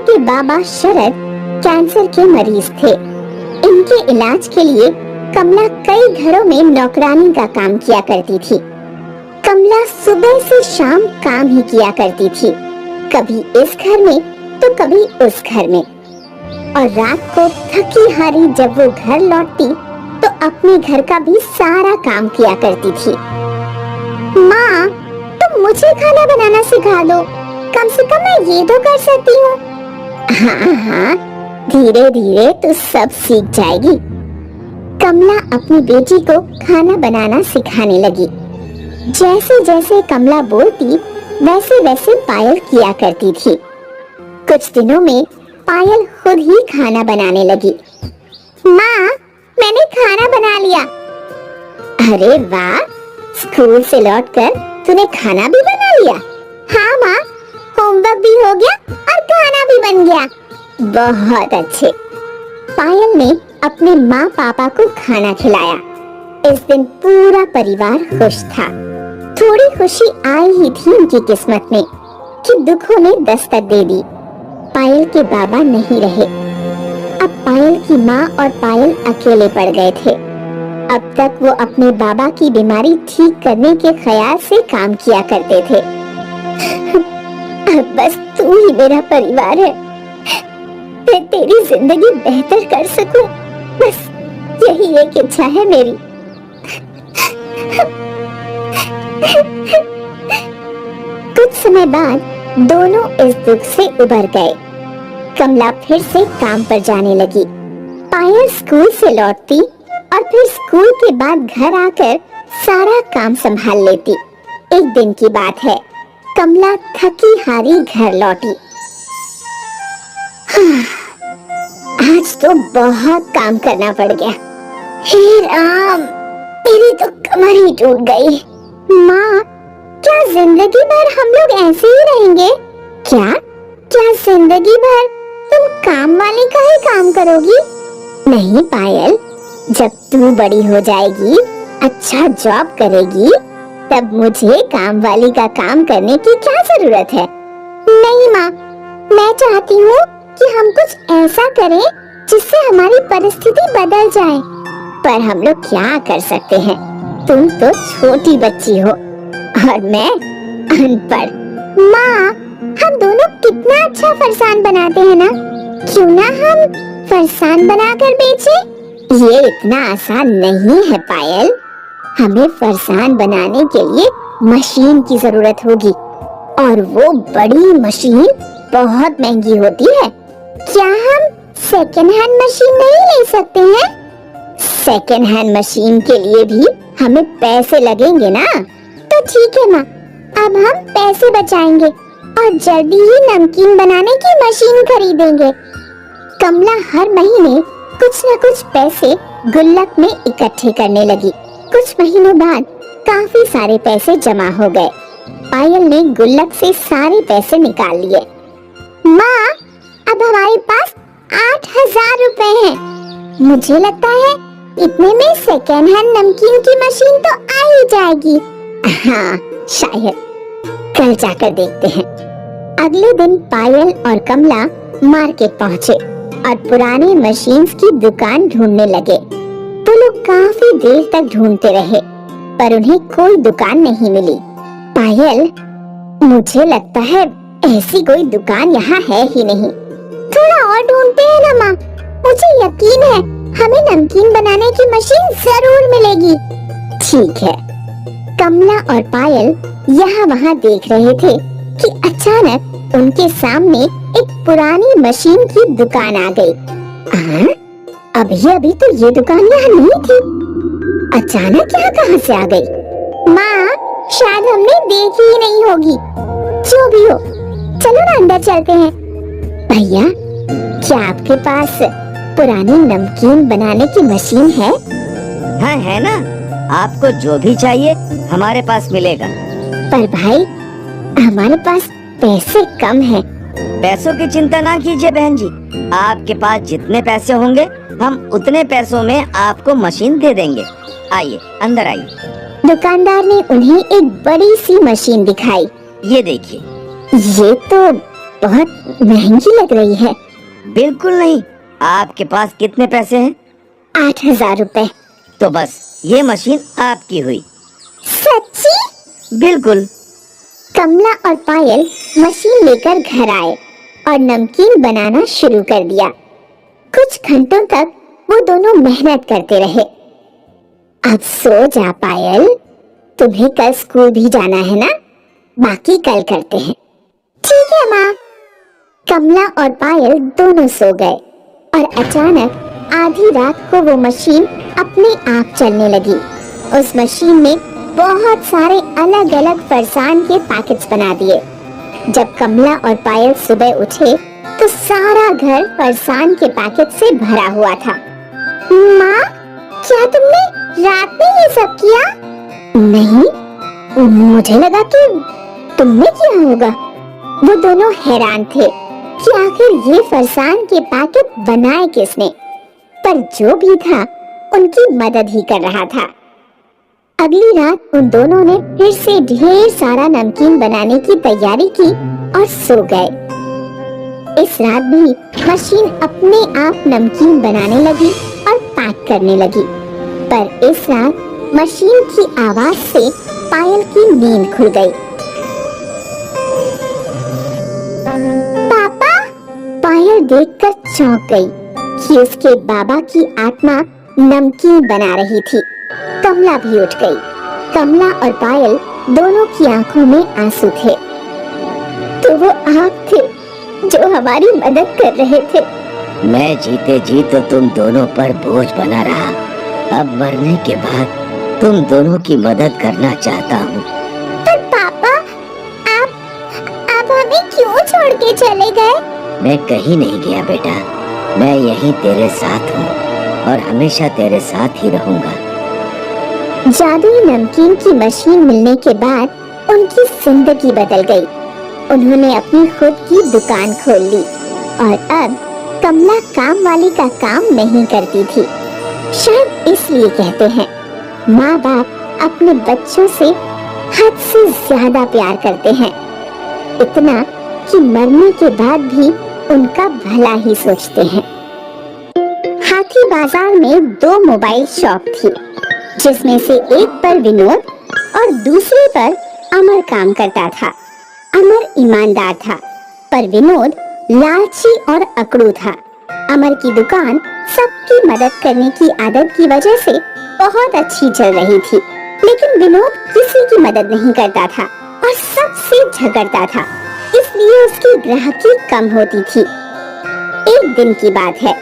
के बाबा शरद कैंसर के मरीज थे। इनके इलाज के लिए कमला कई घरों में नौकरानी का काम किया करती थी। कमला सुबह से शाम काम ही किया करती थी, कभी इस घर में तो कभी उस घर में। और रात को थकी हारी जब वो घर लौटती तो अपने घर का भी सारा काम किया करती थी। माँ, तुम मुझे खाना बनाना सिखा दो, कम से कम मैं ये तो कर सकती हूँ। हाँ हाँ, धीरे धीरे तो सब सीख जाएगी। कमला अपनी बेटी को खाना बनाना सिखाने लगी। जैसे जैसे कमला बोलती वैसे वैसे पायल किया करती थी। कुछ दिनों में पायल खुद ही खाना बनाने लगी। माँ, मैंने खाना बना लिया। अरे वाह, स्कूल से लौटकर तूने खाना भी बना लिया? हाँ माँ, होमवर्क भी हो गया और खाना भी बन गया। बहुत अच्छे। पायल ने अपने माँ पापा को खाना खिलाया। इस दिन पूरा परिवार खुश था। थोड़ी खुशी आई ही थी उनकी किस्मत में कि दुखों ने दस्तक दे दी। पायल के बाबा नहीं रहे। अब पायल की माँ और पायल अकेले पड़ गए थे। अब तक वो अपने बाबा की बीमारी ठीक करने के ख्याल से काम किया करते थे। अब बस तू ही मेरा परिवार है। मैं तेरी जिंदगी बेहतर कर सकूं, बस यही एक इच्छा है मेरी। कुछ समय बाद दोनों इस दुख से उबर गए। कमला फिर से काम पर जाने लगी। पायल स्कूल से लौटती और फिर स्कूल के बाद घर आकर सारा काम संभाल लेती। एक दिन की बात है, कमला थकी हारी घर लौटी। आज तो बहुत काम करना पड़ गया। हे राम, मेरी तो कमर ही टूट गई। माँ, क्या जिंदगी भर हम लोग ऐसे ही रहेंगे? क्या क्या जिंदगी भर तुम काम वाली का ही काम करोगी? नहीं पायल, जब तू बड़ी हो जाएगी, अच्छा जॉब करेगी, तब मुझे काम वाली का काम करने की क्या जरूरत है? नहीं माँ, मैं चाहती हूँ कि हम कुछ ऐसा करें जिससे हमारी परिस्थिति बदल जाए। पर हम लोग क्या कर सकते हैं? तुम तो छोटी बच्ची हो और मैं अनपढ़। माँ, हम दोनों कितना अच्छा फरसान बनाते हैं ना? क्यों ना हम फरसान बनाकर बेचें? ये इतना आसान नहीं है पायल। हमें फरसान बनाने के लिए मशीन की जरूरत होगी और वो बड़ी मशीन बहुत महंगी होती है। क्या हम सेकेंड हैंड मशीन नहीं ले सकते हैं? सेकेंड हैंड मशीन के लिए भी हमें पैसे लगेंगे ना। तो ठीक है माँ, अब हम पैसे बचाएंगे और जल्दी ही नमकीन बनाने की मशीन खरीदेंगे। कमला हर महीने कुछ न कुछ पैसे गुल्लक में इकट्ठे करने लगी। कुछ महीनों बाद काफी सारे पैसे जमा हो गए। पायल ने गुल्लक से सारे पैसे निकाल लिए। माँ, अब हमारे पास 8,000 रुपए हैं। मुझे लगता है इतने में सेकेंड हैंड नमकीन की मशीन तो आ ही जाएगी। हाँ, शायद कल जाकर देखते हैं। अगले दिन पायल और कमला मार्केट पहुँचे और पुराने मशीन्स की दुकान ढूंढने लगे। तो लोग काफी देर तक ढूंढते रहे पर उन्हें कोई दुकान नहीं मिली। पायल, मुझे लगता है ऐसी कोई दुकान यहाँ है ही नहीं। थोड़ा और ढूंढते हैं ना माँ, मुझे यकीन है हमें नमकीन बनाने की मशीन जरूर मिलेगी। ठीक है। कमला और पायल यहाँ वहाँ देख रहे थे कि अचानक उनके सामने एक पुरानी मशीन की दुकान आ गई। अभी तो ये दुकान यहाँ नहीं थी, अचानक यहाँ कहाँ से आ गई? माँ, शायद हमने देखी ही नहीं होगी। जो भी हो, चलो ना अंदर चलते हैं। भैया, क्या आपके पास पुरानी नमकीन बनाने की मशीन है? हाँ है ना, आपको जो भी चाहिए हमारे पास मिलेगा। पर भाई, हमारे पास पैसे कम हैं। पैसों की चिंता ना कीजिए बहन जी, आपके पास जितने पैसे होंगे हम उतने पैसों में आपको मशीन दे देंगे। आइए अंदर आइए। दुकानदार ने उन्हें एक बड़ी सी मशीन दिखाई। ये देखिए। ये तो बहुत महंगी लग रही है। बिल्कुल नहीं। आपके पास कितने पैसे हैं? 8,000 रुपए। तो बस ये मशीन आपकी हुई। सच्ची? बिल्कुल। कमला और पायल मशीन लेकर घर आए और नमकीन बनाना शुरू कर दिया। कुछ घंटों तक वो दोनों मेहनत करते रहे। अब सो जा पायल, तुम्हें कल स्कूल भी जाना है ना, बाकी कल करते हैं। ठीक है माँ। कमला और पायल दोनों सो गए और अचानक आधी रात को वो मशीन अपने आप चलने लगी। उस मशीन में बहुत सारे अलग अलग फरसान के पैकेट्स बना दिए। जब कमला और पायल सुबह उठे तो सारा घर फरसान के पैकेट से भरा हुआ था। माँ, क्या तुमने रात में ये सब किया? नहीं, मुझे लगा कि तुमने किया होगा। वो दोनों हैरान थे कि आखिर ये फरसान के पैकेट बनाए किसने, पर जो भी था उनकी मदद ही कर रहा था। अगली रात उन दोनों ने फिर से ढेर सारा नमकीन बनाने की तैयारी की और सो गए। इस रात भी मशीन अपने आप नमकीन बनाने लगी और पैक करने लगी, पर इस रात मशीन की आवाज से पायल की नींद खुल गई। पापा! पायल देखकर चौंक गई कि उसके बाबा की आत्मा नमकीन बना रही थी। कमला भी उठ गई। कमला और पायल दोनों की आंखों में आंसू थे। तो वो आप थे जो हमारी मदद कर रहे थे। मैं जीते जी तो तुम दोनों पर बोझ बना रहा, अब मरने के बाद तुम दोनों की मदद करना चाहता हूँ। पर पापा, आप हमें क्यों छोड़ के चले गए? मैं कहीं नहीं गया बेटा, मैं यहीं तेरे साथ हूँ और हमेशा तेरे साथ ही रहूँगा। जादुई नमकीन की मशीन मिलने के बाद उनकी जिंदगी बदल गई। उन्होंने अपनी खुद की दुकान खोल ली और अब कमला काम वाली का काम नहीं करती थी। शायद इसलिए कहते हैं माँ बाप अपने बच्चों से हद से ज्यादा प्यार करते हैं, इतना कि मरने के बाद भी उनका भला ही सोचते हैं। हाथी बाजार में 2 मोबाइल शॉप थी, जिसमें से एक पर विनोद और दूसरे पर अमर काम करता था। अमर ईमानदार था, पर विनोद लालची और अकड़ू था। अमर की दुकान सबकी मदद करने की आदत की वजह से बहुत अच्छी चल रही थी, लेकिन विनोद किसी की मदद नहीं करता था और सबसे झगड़ता था, इसलिए उसकी ग्राहकी कम होती थी। एक दिन की बात है।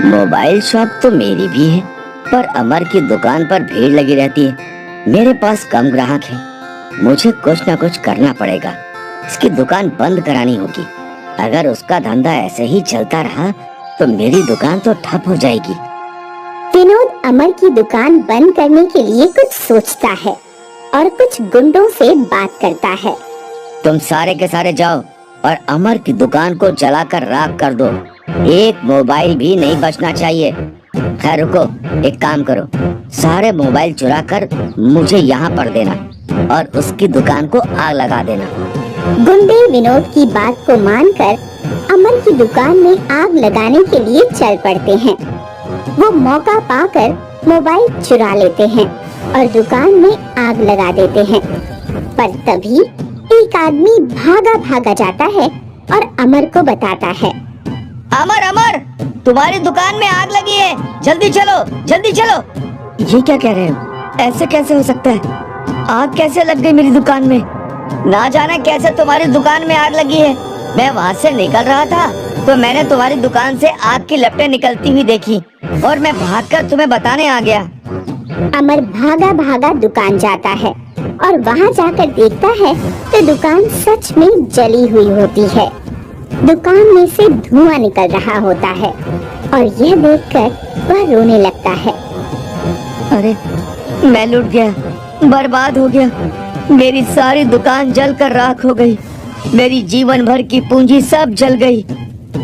मोबाइल शॉप तो मेरी भी है, पर अमर की दुकान पर भीड़ लगी रहती है। मेरे पास कम ग्राहक है, मुझे कुछ न कुछ करना पड़ेगा। इसकी दुकान बंद करानी होगी। अगर उसका धंधा ऐसे ही चलता रहा तो मेरी दुकान तो ठप हो जाएगी। विनोद अमर की दुकान बंद करने के लिए कुछ सोचता है और कुछ गुंडों से बात करता है। तुम सारे के सारे जाओ और अमर की दुकान को जलाकर राख कर दो। एक मोबाइल भी नहीं बचना चाहिए। खैर रुको, एक काम करो, सारे मोबाइल चुरा कर मुझे यहाँ पर देना और उसकी दुकान को आग लगा देना। गुंडे विनोद की बात को मानकर अमर की दुकान में आग लगाने के लिए चल पड़ते हैं। वो मौका पाकर मोबाइल चुरा लेते हैं और दुकान में आग लगा देते हैं, पर तभी एक आदमी भागा भागा जाता है और अमर को बताता है। अमर अमर, तुम्हारी दुकान में आग लगी है, जल्दी चलो जल्दी चलो। ये क्या कह रहे हो? ऐसे कैसे हो सकता है? आग कैसे लग गई मेरी दुकान में? ना जाने कैसे तुम्हारी दुकान में आग लगी है। मैं वहाँ से निकल रहा था तो मैंने तुम्हारी दुकान से आग की लपटें निकलती हुई देखी और मैं भागकर तुम्हें बताने आ गया। अमर भागा भागा दुकान जाता है और वहाँ जाकर देखता है तो दुकान सच में जली हुई होती है। दुकान में से धुआं निकल रहा होता है और यह देखकर वह रोने लगता है। अरे, मैं लुट गया, बर्बाद हो गया। मेरी सारी दुकान जलकर राख हो गई। मेरी जीवन भर की पूंजी सब जल गई।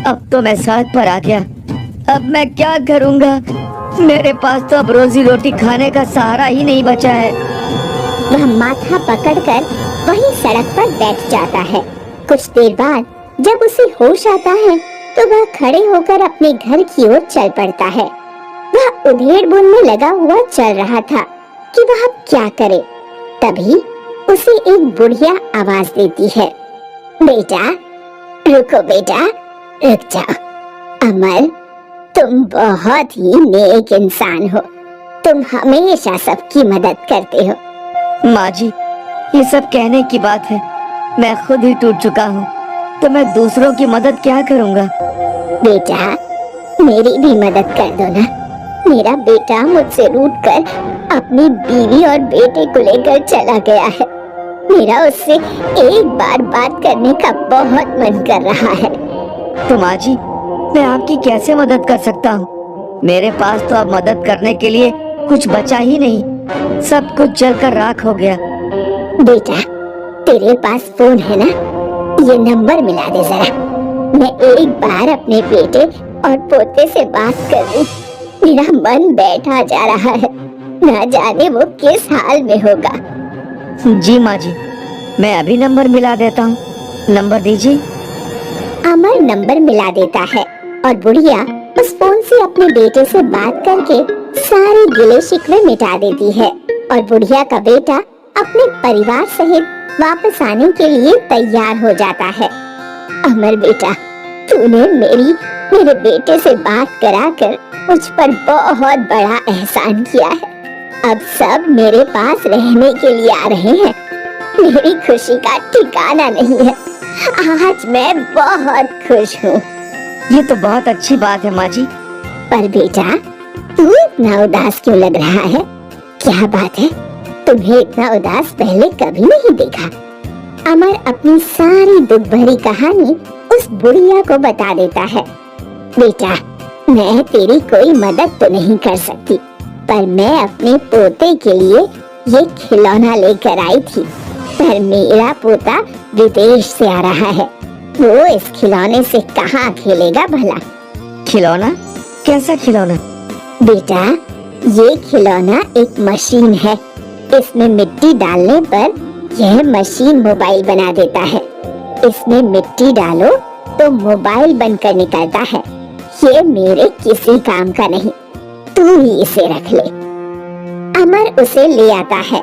अब तो मैं सड़क पर आ गया। अब मैं क्या करूँगा? मेरे पास तो अब रोजी रोटी खाने का सहारा ही नहीं बचा है। वह माथा पकड़कर वहीं सड़क पर बैठ जाता है। कुछ देर बाद जब उसे होश आता है तो वह खड़े होकर अपने घर की ओर चल पड़ता है। वह उधेड़-बुन में लगा हुआ चल रहा था कि वह अब क्या करे। तभी उसे एक बुढ़िया आवाज देती है, बेटा रुको बेटा, रुक जाओ। अमर, तुम बहुत ही नेक इंसान हो, तुम हमेशा सबकी मदद करते हो। माँ जी, ये सब कहने की बात है, मैं खुद ही टूट चुका हूँ, तो मैं दूसरों की मदद क्या करूँगा। बेटा, मेरी भी मदद कर दो ना। मेरा बेटा मुझसे रूठकर अपनी बीवी और बेटे को लेकर चला गया है। मेरा उससे एक बार बात करने का बहुत मन कर रहा है। तो माँ जी, मैं आपकी कैसे मदद कर सकता हूँ? मेरे पास तो अब मदद करने के लिए कुछ बचा ही नहीं, सब कुछ जलकर राख हो गया। बेटा, तेरे पास फोन है ना? ये नंबर मिला दे जरा। मैं एक बार अपने बेटे और पोते से बात करूं। मेरा मन बैठा जा रहा है, ना जाने वो किस हाल में होगा। जी माँ जी, मैं अभी नंबर मिला देता हूँ। नंबर दीजिए। अमर नंबर मिला देता है और बुढ़िया उस फोन से अपने बेटे से बात करके सारे गिले शिकवे मिटा देती है और बुढ़िया का बेटा अपने परिवार सहित वापस आने के लिए तैयार हो जाता है। अमर बेटा, तूने मेरे बेटे से बात कराकर मुझ पर बहुत बड़ा एहसान किया है। अब सब मेरे पास रहने के लिए आ रहे हैं। मेरी खुशी का ठिकाना नहीं है। आज मैं बहुत खुश हूँ। ये तो बहुत अच्छी बात है माँ जी। पर बेटा, तू इतना उदास क्यों लग रहा है? क्या बात है? तुम्हें इतना उदास पहले कभी नहीं देखा। अमर अपनी सारी दुख भरी कहानी उस बुढ़िया को बता देता है। बेटा, मैं तेरी कोई मदद तो नहीं कर सकती, पर मैं अपने पोते के लिए ये खिलौना लेकर आई थी। पर मेरा पोता विदेश से आ रहा है, वो इस खिलौने से कहाँ खेलेगा भला? खिलौना? कैसा खिलौना? बेटा, ये खिलौना एक मशीन है। इसमें मिट्टी डालने पर यह मशीन मोबाइल बना देता है। इसमें मिट्टी डालो तो मोबाइल बनकर निकलता है। ये मेरे किसी काम का नहीं, तू ही इसे रख ले। अमर उसे ले आता है।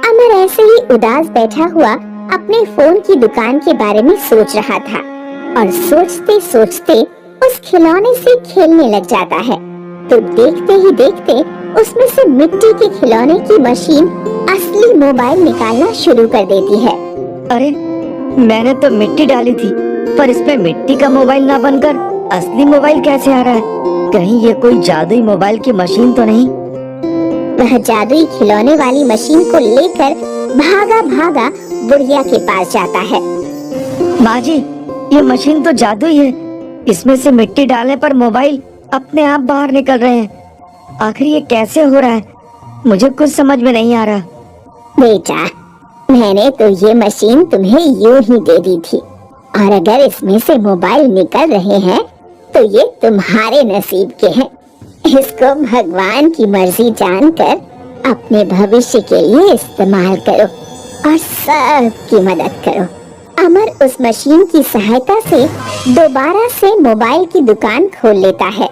अमर ऐसे ही उदास बैठा हुआ अपने फोन की दुकान के बारे में सोच रहा था और सोचते सोचते उस खिलौने से खेलने लग जाता है। तो देखते ही देखते उसमें से मिट्टी के खिलौने की मशीन असली मोबाइल निकालना शुरू कर देती है। अरे, मैंने तो मिट्टी डाली थी, पर इसमें मिट्टी का मोबाइल ना बनकर असली मोबाइल कैसे आ रहा है? कहीं ये कोई जादुई मोबाइल की मशीन तो नहीं? वह जादुई खिलौने वाली मशीन को लेकर भागा भागा बुढ़िया के पास जाता है। माँ जी, ये मशीन तो जादुई है। इसमें से मिट्टी डालने पर मोबाइल अपने आप बाहर निकल रहे हैं। आखिर ये कैसे हो रहा है? मुझे कुछ समझ में नहीं आ रहा। बेटा, मैंने तो ये मशीन तुम्हें यूं ही दे दी थी, और अगर इसमें से मोबाइल निकल रहे हैं तो ये तुम्हारे नसीब के हैं। इसको भगवान की मर्जी जानकर अपने भविष्य के लिए इस्तेमाल करो और सबकी मदद करो। अमर उस मशीन की सहायता से दोबारा से मोबाइल की दुकान खोल लेता है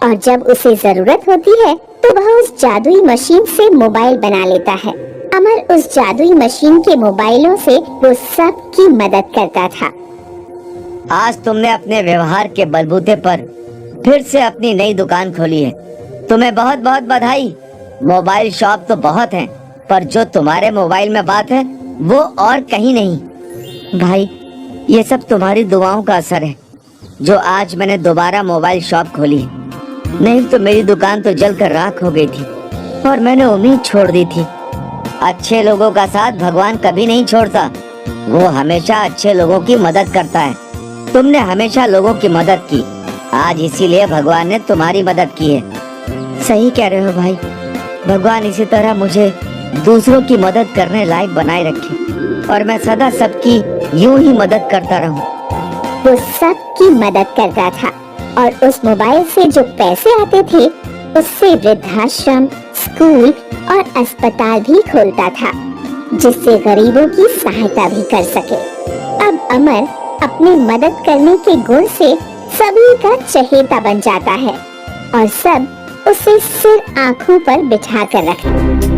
और जब उसे जरूरत होती है तो वह उस जादुई मशीन से मोबाइल बना लेता है। अमर उस जादुई मशीन के मोबाइलों से वो सबकी मदद करता था। आज तुमने अपने व्यवहार के बलबूते पर फिर से अपनी नई दुकान खोली है। तुम्हें बहुत बहुत बधाई। मोबाइल शॉप तो बहुत हैं, पर जो तुम्हारे मोबाइल में बात है वो और कहीं नहीं। भाई, ये सब तुम्हारी दुआओं का असर है जो आज मैंने दोबारा मोबाइल शॉप खोली है। नहीं तो मेरी दुकान तो जलकर राख हो गई थी और मैंने उम्मीद छोड़ दी थी। अच्छे लोगों का साथ भगवान कभी नहीं छोड़ता, वो हमेशा अच्छे लोगों की मदद करता है। तुमने हमेशा लोगों की मदद की, आज इसीलिए भगवान ने तुम्हारी मदद की है। सही कह रहे हो भाई, भगवान इसी तरह मुझे दूसरों की मदद करने लायक बनाए रखे और मैं सदा सबकी यूं ही मदद करता रहूं। वो सबकी मदद करता था और उस मोबाइल से जो पैसे आते थे उससे वृद्धाश्रम, स्कूल और अस्पताल भी खोलता था, जिससे गरीबों की सहायता भी कर सके। अब अमर अपनी मदद करने के गुण से सभी का चहेता बन जाता है और सब उसे सिर आंखों पर बिठा कर रखते हैं।